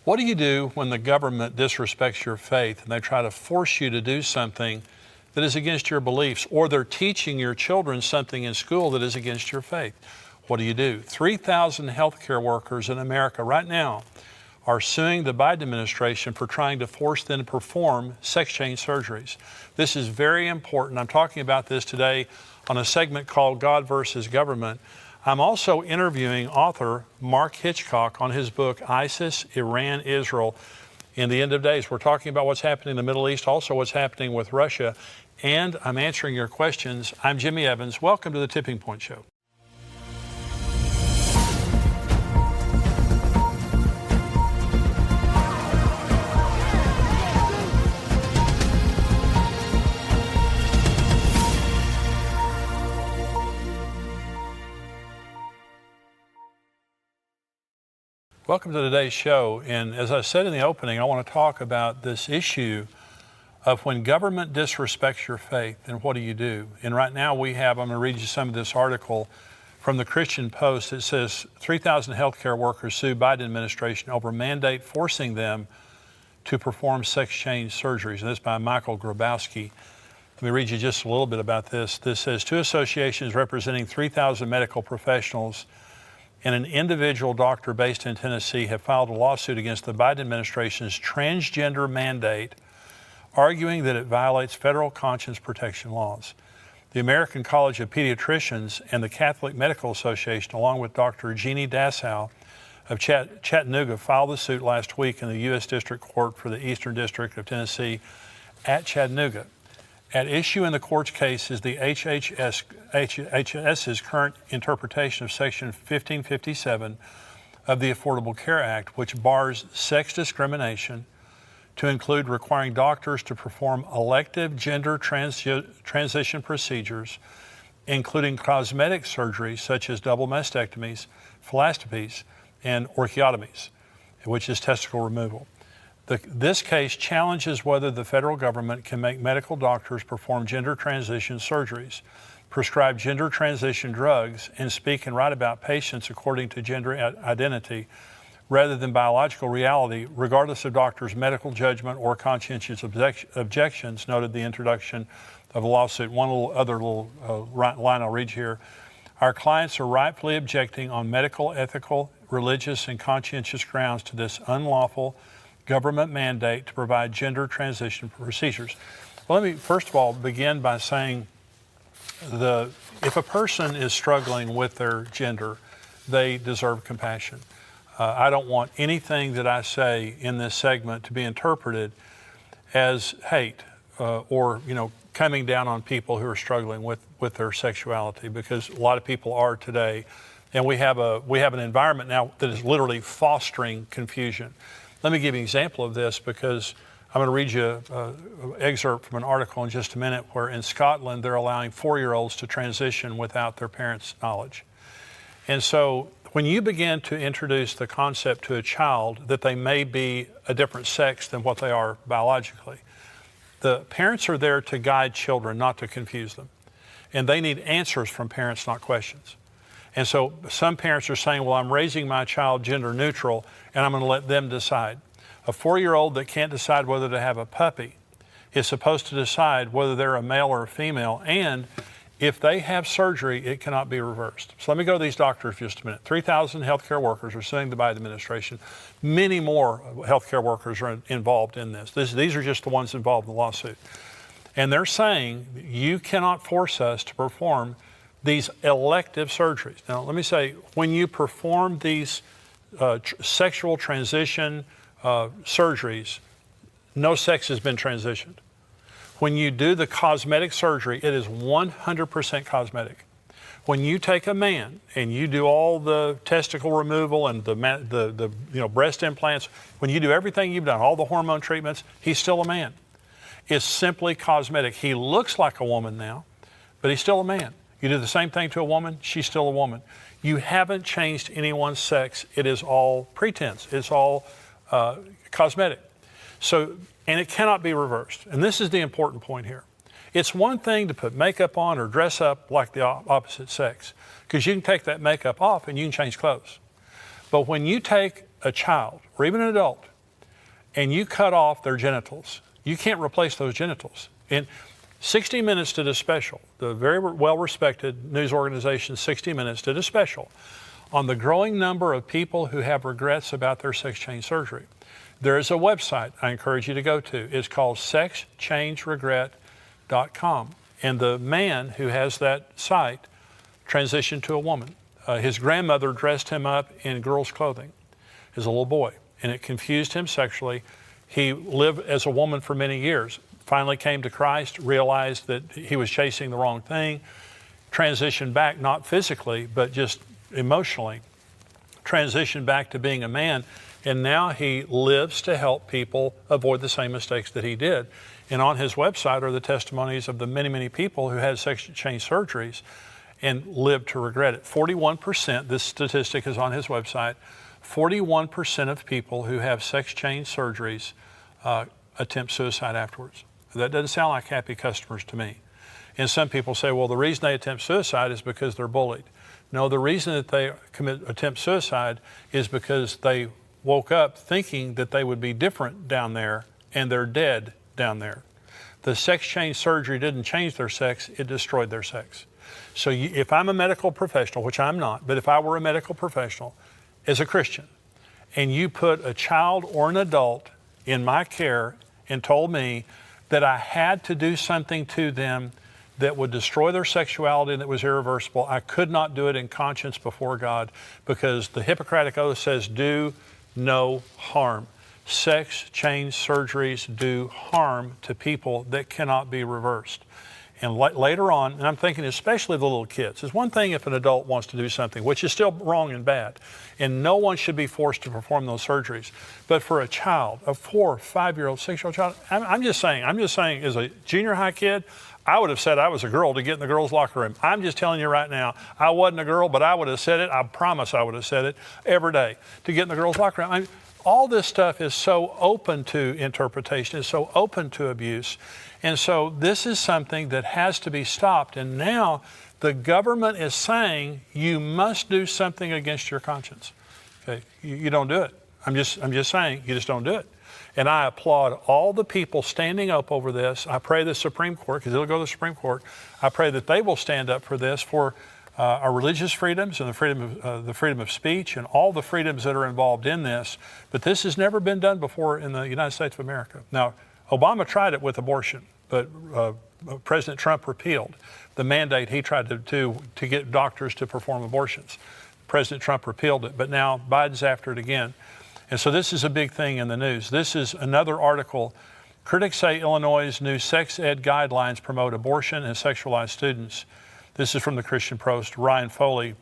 What do you do when the government disrespects your faith and they try to force you to do something that is against your beliefs, or they're teaching your children something in school that is against your faith? What do you do? 3,000 healthcare workers in America right now are suing the Biden administration for trying to force them to perform sex change surgeries. This is very important. I'm talking about this today on a segment called God versus Government. I'm also interviewing author Mark Hitchcock on his book, ISIS, Iran, Israel, in the End of Days. We're talking about what's happening in the Middle East, also what's happening with Russia, and I'm answering your questions. I'm Jimmy Evans. Welcome to the Tipping Point Show. Welcome to today's show, and as I said in the opening, I want to talk about this issue of when government disrespects your faith, and what do you do? And right now I'm going to read you some of this article from the Christian Post. It says 3,000 healthcare workers sue Biden administration over mandate forcing them to perform sex change surgeries. And this is by Michael Grabowski. Let me read you just a little bit about this. This says, two associations representing 3,000 medical professionals and an individual doctor based in Tennessee have filed a lawsuit against the Biden administration's transgender mandate, arguing that it violates federal conscience protection laws. The American College of Pediatricians and the Catholic Medical Association, along with Dr. Jeannie Dassow of Chattanooga, filed the suit last week in the U.S. District Court for the Eastern District of Tennessee at Chattanooga. At issue in the court's case is the HHS's current interpretation of Section 1557 of the Affordable Care Act, which bars sex discrimination to include requiring doctors to perform elective gender transition procedures, including cosmetic surgeries such as double mastectomies, philosophies, and orchiotomies, which is testicle removal. This case challenges whether the federal government can make medical doctors perform gender transition surgeries, prescribe gender transition drugs, and speak and write about patients according to gender identity rather than biological reality, regardless of doctors' medical judgment or conscientious objections, noted the introduction of a lawsuit. One other line I'll read here. Our clients are rightfully objecting on medical, ethical, religious, and conscientious grounds to this unlawful government mandate to provide gender transition procedures. Well, let me first of all begin by saying if a person is struggling with their gender, they deserve compassion. I don't want anything that I say in this segment to be interpreted as hate or coming down on people who are struggling with their sexuality, because a lot of people are today, and we have an environment now that is literally fostering confusion. Let me give you an example of this, because I'm going to read you an excerpt from an article in just a minute where in Scotland they're allowing 4-year-olds to transition without their parents' knowledge. And so when you begin to introduce the concept to a child that they may be a different sex than what they are biologically, the parents are there to guide children, not to confuse them. And they need answers from parents, not questions. And so some parents are saying, well, I'm raising my child gender neutral and I'm going to let them decide. A 4-year-old that can't decide whether to have a puppy is supposed to decide whether they're a male or a female, and if they have surgery, it cannot be reversed. So let me go to these doctors for just a minute. 3,000 healthcare workers are suing the Biden administration. Many more healthcare workers are involved in this. These are just the ones involved in the lawsuit. And they're saying you cannot force us to perform these elective surgeries. Now, let me say, when you perform these sexual transition surgeries, no sex has been transitioned. When you do the cosmetic surgery, it is 100% cosmetic. When you take a man and you do all the testicle removal and the breast implants, when you do everything you've done, all the hormone treatments, he's still a man. It's simply cosmetic. He looks like a woman now, but he's still a man. You do the same thing to a woman, she's still a woman. You haven't changed anyone's sex. It is all pretense. It's all cosmetic. So, and it cannot be reversed. And this is the important point here. It's one thing to put makeup on or dress up like the opposite sex, because you can take that makeup off and you can change clothes. But when you take a child or even an adult and you cut off their genitals, you can't replace those genitals. And 60 Minutes did a special. The very well-respected news organization 60 Minutes did a special on the growing number of people who have regrets about their sex change surgery. There is a website I encourage you to go to. It's called sexchangeregret.com. And the man who has that site transitioned to a woman. His grandmother dressed him up in girls' clothing as a little boy, and it confused him sexually. He lived as a woman for many years, finally came to Christ, realized that he was chasing the wrong thing, transitioned back, not physically, but just emotionally, transitioned back to being a man, and now he lives to help people avoid the same mistakes that he did. And on his website are the testimonies of the many, many people who had sex change surgeries and lived to regret it. 41%, this statistic is on his website, 41% of people who have sex change surgeries attempt suicide afterwards. That doesn't sound like happy customers to me. And some people say, well, the reason they attempt suicide is because they're bullied. No, the reason that they attempt suicide is because they woke up thinking that they would be different down there, and they're dead down there. The sex change surgery didn't change their sex, it destroyed their sex. So if I'm a medical professional, which I'm not, but if I were a medical professional as a Christian, and you put a child or an adult in my care and told me that I had to do something to them that would destroy their sexuality and that was irreversible, I could not do it in conscience before God, because the Hippocratic Oath says, do no harm. Sex change surgeries do harm to people that cannot be reversed. And later on, and I'm thinking especially the little kids, it's one thing if an adult wants to do something, which is still wrong and bad, and no one should be forced to perform those surgeries. But for a child, a 4 or 5-year-old, 6-year-old child, I'm just saying, as a junior high kid, I would have said I was a girl to get in the girls' locker room. I'm just telling you right now, I wasn't a girl, but I would have said it. I promise I would have said it every day to get in the girls' locker room. All this stuff is so open to interpretation, is so open to abuse. And so this is something that has to be stopped. And now the government is saying you must do something against your conscience. Okay, you don't do it. I'm just saying you just don't do it. And I applaud all the people standing up over this. I pray the Supreme Court, because it'll go to the Supreme Court, I pray that they will stand up for this, for our religious freedoms and the freedom of speech and all the freedoms that are involved in this. But this has never been done before in the United States of America. Now, Obama tried it with abortion, but President Trump repealed the mandate he tried to get doctors to perform abortions. President Trump repealed it, but now Biden's after it again. And so this is a big thing in the news. This is another article. Critics say Illinois' new sex ed guidelines promote abortion and sexualize students. This is from the Christian Post. Ryan Foley.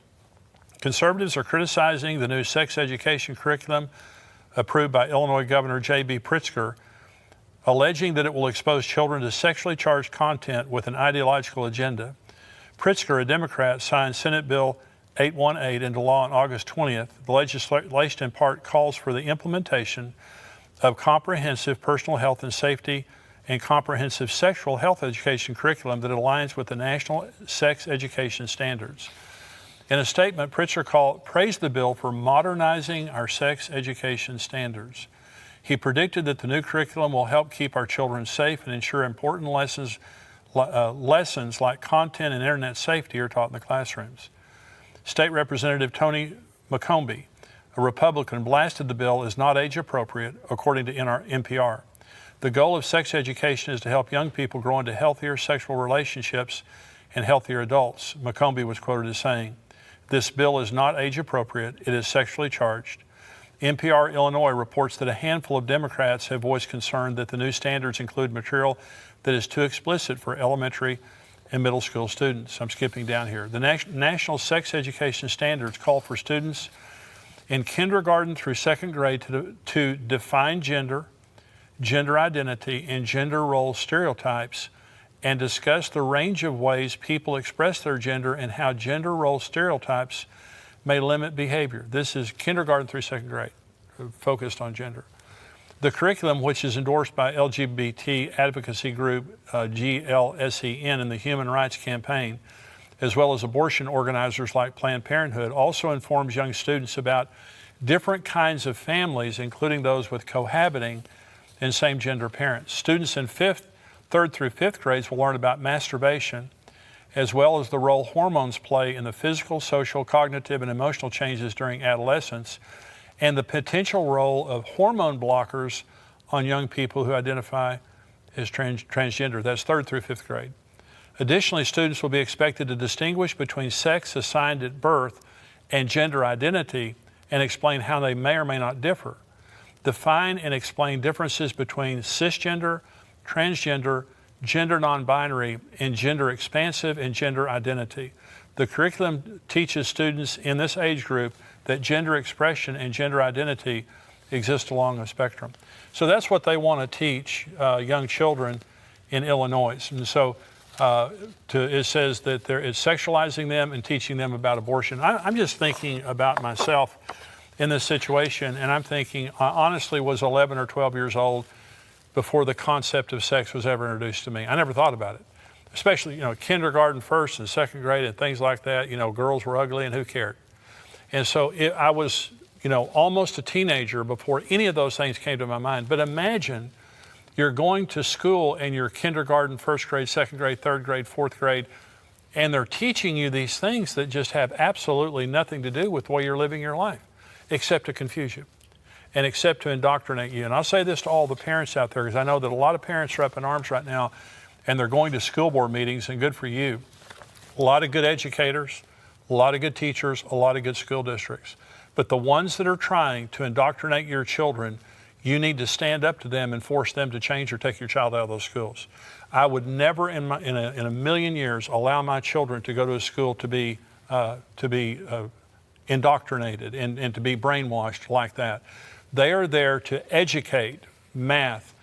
Conservatives are criticizing the new sex education curriculum approved by Illinois Governor J.B. Pritzker, alleging that it will expose children to sexually charged content with an ideological agenda. Pritzker, a Democrat, signed Senate Bill 818 into law on August 20th. The legislation in part calls for the implementation of comprehensive personal health and safety and comprehensive sexual health education curriculum that aligns with the national sex education standards. In a statement, Pritzker praised the bill for modernizing our sex education standards. He predicted that the new curriculum will help keep our children safe and ensure important lessons like content and internet safety are taught in the classrooms. State Representative Tony McCombie, a Republican, blasted the bill as not age appropriate, according to NPR. The goal of sex education is to help young people grow into healthier sexual relationships and healthier adults, McCombie was quoted as saying. This bill is not age appropriate, it is sexually charged. NPR Illinois reports that a handful of Democrats have voiced concern that the new standards include material that is too explicit for elementary and middle school students. I'm skipping down here. The National Sex Education Standards call for students in kindergarten through second grade to define gender, gender identity, and gender role stereotypes, and discuss the range of ways people express their gender and how gender role stereotypes may limit behavior. This is kindergarten through second grade, focused on gender. The curriculum, which is endorsed by LGBT advocacy group GLSEN and the Human Rights Campaign, as well as abortion organizers like Planned Parenthood, also informs young students about different kinds of families, including those with cohabiting, and same-gender parents. Students in third through fifth grades will learn about masturbation, as well as the role hormones play in the physical, social, cognitive, and emotional changes during adolescence, and the potential role of hormone blockers on young people who identify as transgender. That's third through fifth grade. Additionally, students will be expected to distinguish between sex assigned at birth and gender identity and explain how they may or may not differ. Define and explain differences between cisgender, transgender, gender non-binary, and gender expansive and gender identity. The curriculum teaches students in this age group that gender expression and gender identity exist along a spectrum. So that's what they want to teach young children in Illinois. And so it says that it's sexualizing them and teaching them about abortion. I'm just thinking about myself in this situation, and I'm thinking, I honestly was 11 or 12 years old before the concept of sex was ever introduced to me. I never thought about it, especially, kindergarten, first and second grade and things like that. Girls were ugly and who cared? And so I was, almost a teenager before any of those things came to my mind. But imagine you're going to school and you're kindergarten, first grade, second grade, third grade, fourth grade, and they're teaching you these things that just have absolutely nothing to do with the way you're living your life, except to confuse you and except to indoctrinate you. And I'll say this to all the parents out there, because I know that a lot of parents are up in arms right now and they're going to school board meetings, and good for you. A lot of good educators, a lot of good teachers, a lot of good school districts. But the ones that are trying to indoctrinate your children, you need to stand up to them and force them to change or take your child out of those schools. I would never in a million years allow my children to go to a school to be indoctrinated and to be brainwashed like that. They are there to educate, math,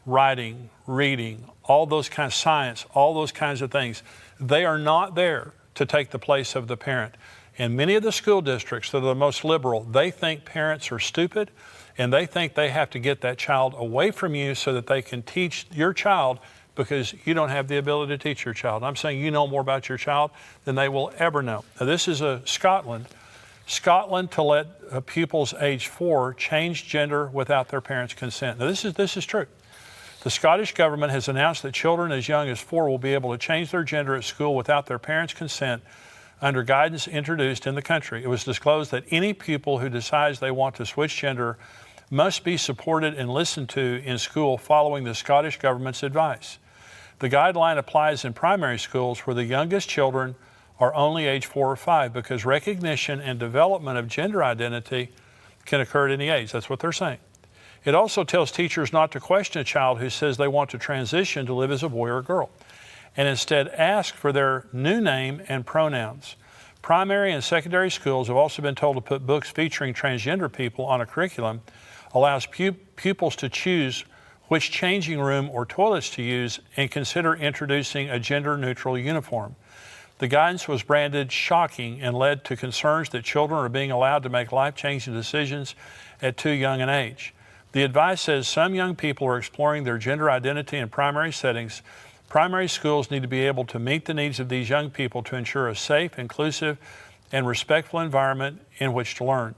writing, reading, all those kinds of science, all those kinds of things. They are not there to take the place of the parent. And many of the school districts that are the most liberal, they think parents are stupid, and they think they have to get that child away from you so that they can teach your child, because you don't have the ability to teach your child. I'm saying you know more about your child than they will ever know. Now, this is Scotland to let pupils age 4 change gender without their parents' consent. Now, this is true. The Scottish government has announced that children as young as 4 will be able to change their gender at school without their parents' consent under guidance introduced in the country. It was disclosed that any pupil who decides they want to switch gender must be supported and listened to in school following the Scottish government's advice. The guideline applies in primary schools where the youngest children are only age 4 or 5, because recognition and development of gender identity can occur at any age. That's what they're saying. It also tells teachers not to question a child who says they want to transition to live as a boy or a girl, and instead ask for their new name and pronouns. Primary and secondary schools have also been told to put books featuring transgender people on a curriculum, allows pupils to choose which changing room or toilets to use, and consider introducing a gender-neutral uniform. The guidance was branded shocking and led to concerns that children are being allowed to make life-changing decisions at too young an age. The advice says some young people are exploring their gender identity in primary settings. Primary schools need to be able to meet the needs of these young people to ensure a safe, inclusive, and respectful environment in which to learn.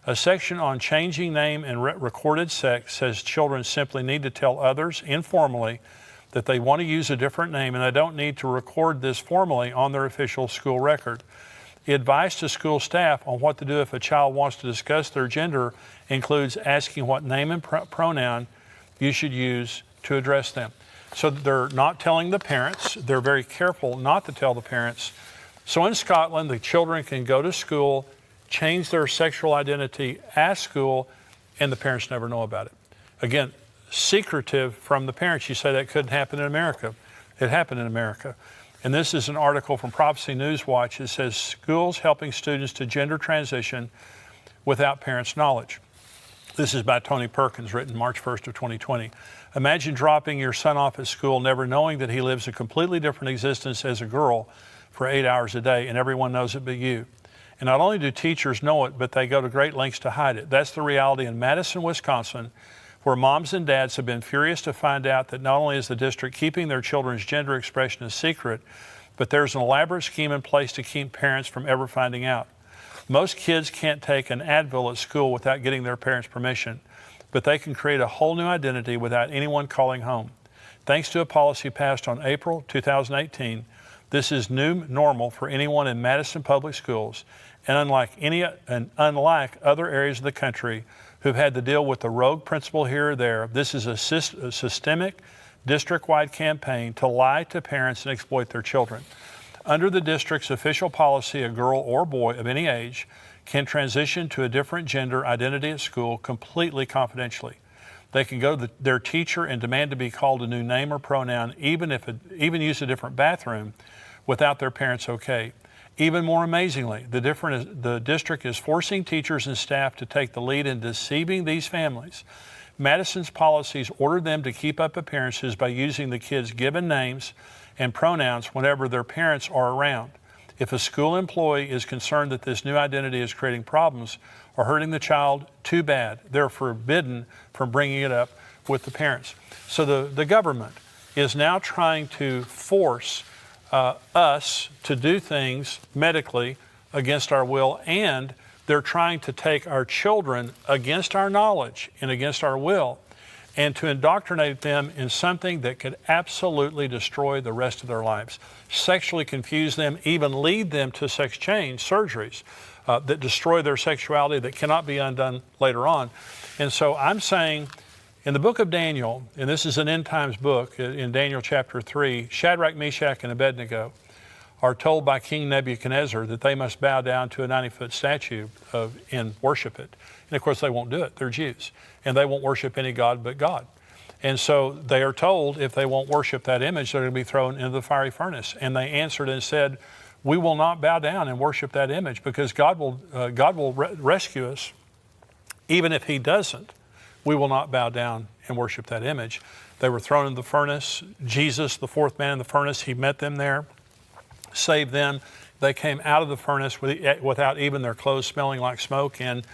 A section on changing name and recorded sex says children simply need to tell others informally that they want to use a different name, and they don't need to record this formally on their official school record. The advice to school staff on what to do if a child wants to discuss their gender includes asking what name and pronoun you should use to address them. So they're not telling the parents. They're very careful not to tell the parents. So in Scotland, the children can go to school, change their sexual identity at school, and the parents never know about it. Again, secretive from the parents. You say that couldn't happen in America. It happened in America. And this is an article from Prophecy Newswatch. It says, schools helping students to gender transition without parents' knowledge. This is by Tony Perkins, written March 1st of 2020. Imagine dropping your son off at school, never knowing that he lives a completely different existence as a girl for 8 hours a day, and everyone knows it but you. And not only do teachers know it, but they go to great lengths to hide it. That's the reality in Madison, Wisconsin, where moms and dads have been furious to find out that not only is the district keeping their children's gender expression a secret, but there's an elaborate scheme in place to keep parents from ever finding out. Most kids can't take an Advil at school without getting their parents' permission. but they can create a whole new identity without anyone calling home. Thanks to a policy passed on April 2018, this is new normal for anyone in Madison Public Schools, and unlike other areas of the country who've had to deal with the rogue principal here or there, this is a systemic, district-wide campaign to lie to parents and exploit their children. Under the district's official policy, a girl or boy of any age can transition to a different gender identity at school completely confidentially. They can go to their teacher and demand to be called a new name or pronoun, even use a different bathroom without their parents' okay. Even more amazingly, the district is forcing teachers and staff to take the lead in deceiving these families. Madison's policies order them to keep up appearances by using the kids' given names and pronouns whenever their parents are around. If a school employee is concerned that this new identity is creating problems or hurting the child, too bad. They're forbidden from bringing it up with the parents. So the government is now trying to force us to do things medically against our will, and they're trying to take our children against our knowledge and against our will and to indoctrinate them in something that could absolutely destroy the rest of their lives, sexually confuse them, even lead them to sex change surgeries that destroy their sexuality that cannot be undone later on. And so I'm saying in the book of Daniel, and this is an end times book, in Daniel chapter 3, Shadrach, Meshach, and Abednego are told by King Nebuchadnezzar that they must bow down to a 90-foot statue and worship it. And of course they won't do it, they're Jews, and they won't worship any god but God. And so they are told if they won't worship that image, they're going to be thrown into the fiery furnace. And they answered and said, we will not bow down and worship that image, because God will rescue us. Even if he doesn't, we will not bow down and worship that image. They were thrown in the furnace. Jesus, the fourth man in the furnace, he met them there, saved them. They came out of the furnace without even their clothes smelling like smoke, and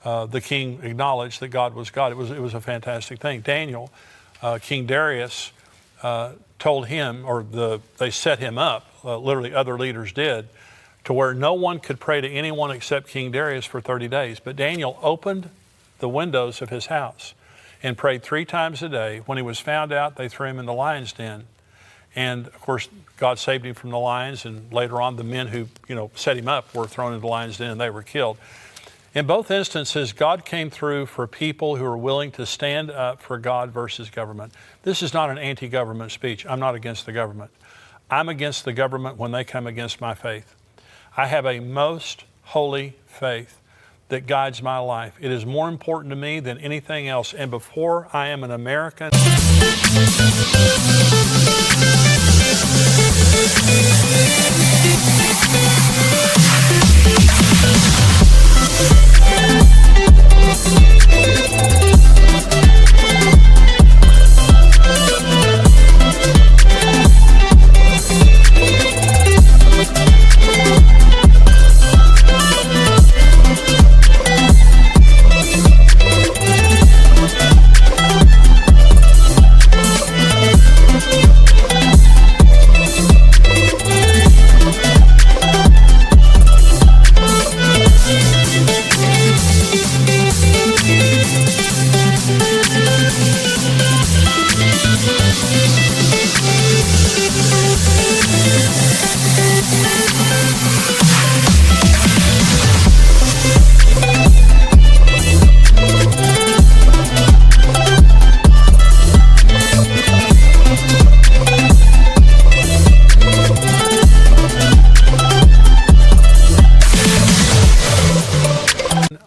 the king acknowledged that God was God. It was a fantastic thing. Daniel, King Darius told him, or they set him up, literally other leaders did, to where no one could pray to anyone except King Darius for 30 days. But Daniel opened the windows of his house and prayed 3 times a day. When he was found out, they threw him in the lion's den. And of course, God saved him from the lions, and later on the men who set him up were thrown into the lion's den and they were killed. In both instances, God came through for people who are willing to stand up for God versus government. This is not an anti-government speech. I'm not against the government. I'm against the government when they come against my faith. I have a most holy faith that guides my life. It is more important to me than anything else. And before I am an American,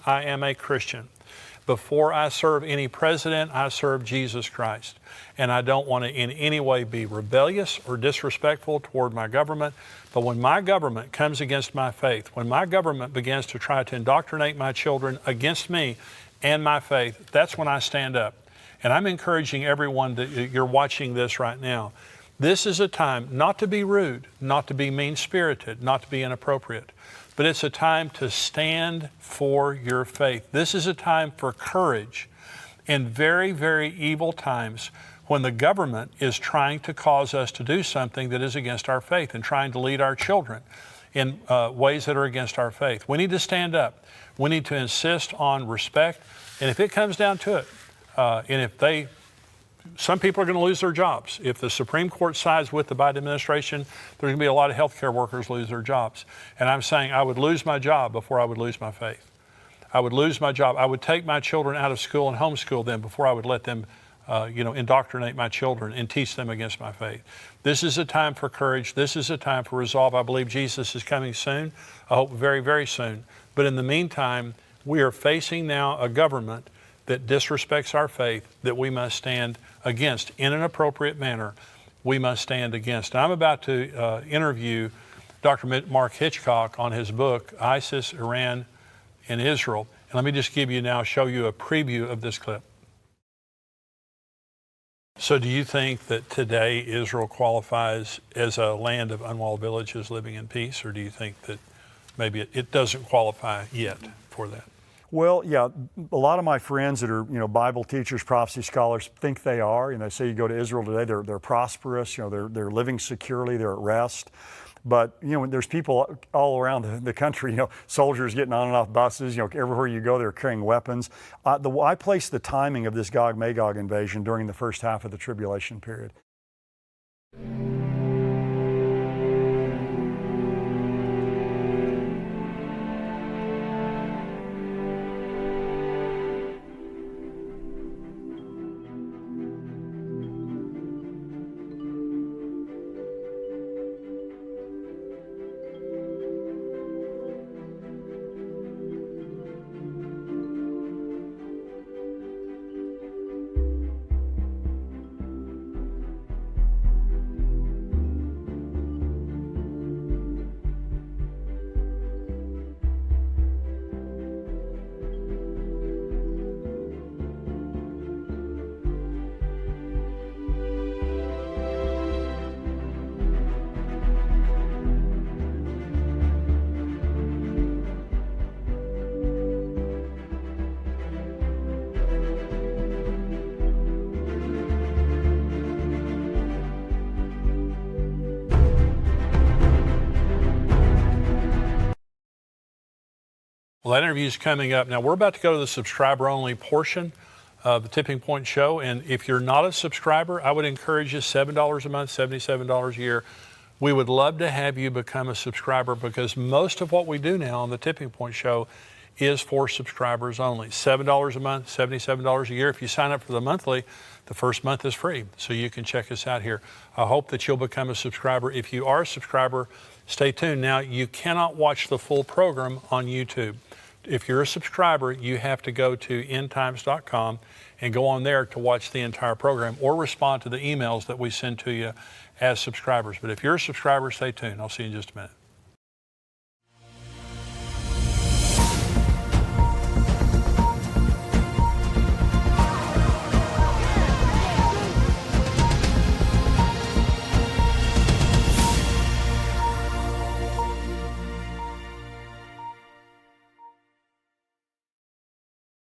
I am a Christian. Before I serve any president, I serve Jesus Christ. And I don't want to in any way be rebellious or disrespectful toward my government. But when my government comes against my faith, when my government begins to try to indoctrinate my children against me and my faith, that's when I stand up. And I'm encouraging everyone that you're watching this right now. This is a time not to be rude, not to be mean-spirited, not to be inappropriate, but it's a time to stand for your faith. This is a time for courage in very, very evil times when the government is trying to cause us to do something that is against our faith and trying to lead our children in ways that are against our faith. We need to stand up. We need to insist on respect. And if it comes down to it, And if some people are going to lose their jobs. If the Supreme Court sides with the Biden administration, there's going to be a lot of healthcare workers lose their jobs. And I'm saying I would lose my job before I would lose my faith. I would lose my job. I would take my children out of school and homeschool them before I would let them indoctrinate my children and teach them against my faith. This is a time for courage. This is a time for resolve. I believe Jesus is coming soon. I hope very, very soon. But in the meantime, we are facing now a government that disrespects our faith that we must stand against in an appropriate manner. We must stand against. And I'm about to interview Dr. Mark Hitchcock on his book, ISIS, Iran, and Israel. And let me just show you a preview of this clip. So do you think that today Israel qualifies as a land of unwalled villages living in peace, or do you think that maybe it doesn't qualify yet for that? Well, yeah, a lot of my friends that are, Bible teachers, prophecy scholars think they are. They say you go to Israel today, they're prosperous, they're living securely, they're at rest. But, there's people all around the country, soldiers getting on and off buses, everywhere you go, they're carrying weapons. I place the timing of this Gog-Magog invasion during the first half of the tribulation period. Well, that interview is coming up. Now, we're about to go to the subscriber-only portion of the Tipping Point Show. And if you're not a subscriber, I would encourage you, $7 a month, $77 a year. We would love to have you become a subscriber, because most of what we do now on the Tipping Point Show is for subscribers only. $7 a month, $77 a year. If you sign up for the monthly, the first month is free. So you can check us out here. I hope that you'll become a subscriber. If you are a subscriber, stay tuned. Now, you cannot watch the full program on YouTube. If you're a subscriber, you have to go to endtimes.com and go on there to watch the entire program or respond to the emails that we send to you as subscribers. But if you're a subscriber, stay tuned. I'll see you in just a minute.